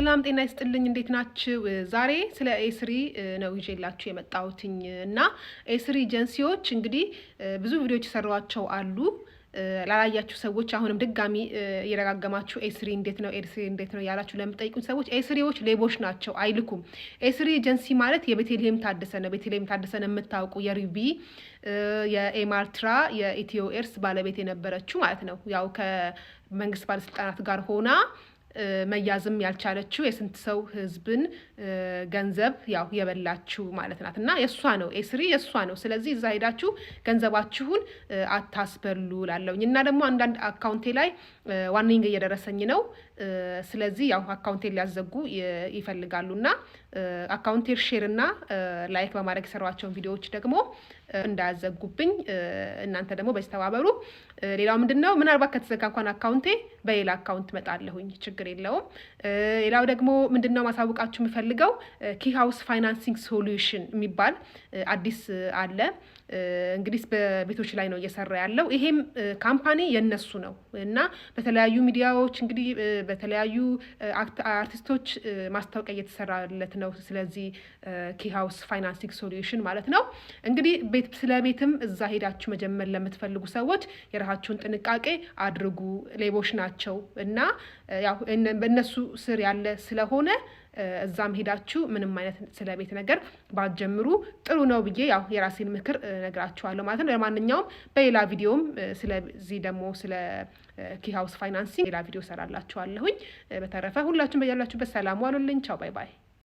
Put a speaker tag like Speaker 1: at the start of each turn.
Speaker 1: ሰላም ጤና ይስጥልኝ እንዴት ናችሁ? ዛሬ ስለ ኤስሪ ነው ይዤላችሁ የመጣሁትኝ እና ኤስሪ ኤጀንሲዎች እንግዲህ ብዙ ቪዲዮዎች የሰሯቸው አሉ። ላላያችሁ ሰዎች አሁንም ድጋሚ እየረጋገማችሁ ኤስሪ እንዴት ነው ያላችሁ ለምትጠይቁኝ ሰዎች ኤስሪዎች ሌቦች ናቸው፣ አይልኩም። ኤስሪ ኤጀንሲ ማለት የቤተልሔም ታደሰ ነው። ቤተልሔም ታደሰን የምታውቁ የሪቪ የኤማርትራ የኢትዮ ኤርስ ባለቤት የነበረችው ማለት ነው። ያው ከመንግስት ባለስልጣናት ጋር ሆና መያዝም ያልቻለችው የስንት ሰው ህዝብን ገንዘብ ያው የበላችሁ ማለት ናት እና የሷ ነው ኤስሪ የሷ ነው። ስለዚህ እዛ ሄዳችሁ ገንዘባችሁን አታስበሉ ላለውኝ እና ደግሞ አንዳንድ አካውንቴ ላይ ዋርኒንግ እየደረሰኝ ነው። ስለዚህ ያው አካውንቴን ሊያዘጉ ይፈልጋሉና አካውንቴን ሼር እና ላይክ በማድረግ የሰሯቸውን ቪዲዮዎች ደግሞ እንዳያዘጉብኝ እናንተ ደግሞ በስተባበሩ። ሌላው ምንድነው ምናልባት ከተዘጋ እንኳን አካውንቴ በሌላ አካውንት መጣለሁኝ፣ ችግር የለውም። ሌላው ደግሞ ምንድነው ማሳወቃችሁ የምፈልገው ኪ ሃውስ ፋይናንሲንግ ሶሉሽን የሚባል አዲስ አለ። እንግዲህ በቤቶች ላይ ነው እየሰራ ያለው። ይሄም ካምፓኒ የነሱ ነው እና በተለያዩ ሚዲያዎች እንግዲህ በተለያዩ አርቲስቶች ማስታወቂያ እየተሰራለት ነው። ስለዚህ ኪ ሃውስ ፋይናንሲንግ ሶሉሽን ማለት ነው። እንግዲህ ስለ ቤትም እዛ ሄዳችሁ መጀመር ለምትፈልጉ ሰዎች የራሳችሁን ጥንቃቄ አድርጉ። ሌቦች ናቸው እና ያው በእነሱ ስር ያለ ስለሆነ እዛም ሄዳችሁ ምንም አይነት ስለ ቤት ነገር ባትጀምሩ ጥሩ ነው ብዬ ያው የራሴን ምክር ነግራችኋለሁ ማለት ነው። ለማንኛውም በሌላ ቪዲዮም ስለዚህ ደግሞ ስለ ኪ ሃውስ ፋይናንሲንግ ሌላ ቪዲዮ ሰራላችኋለሁኝ። በተረፈ ሁላችሁም በያላችሁበት ሰላም ዋሉልኝ። ቻው ባይ ባይ።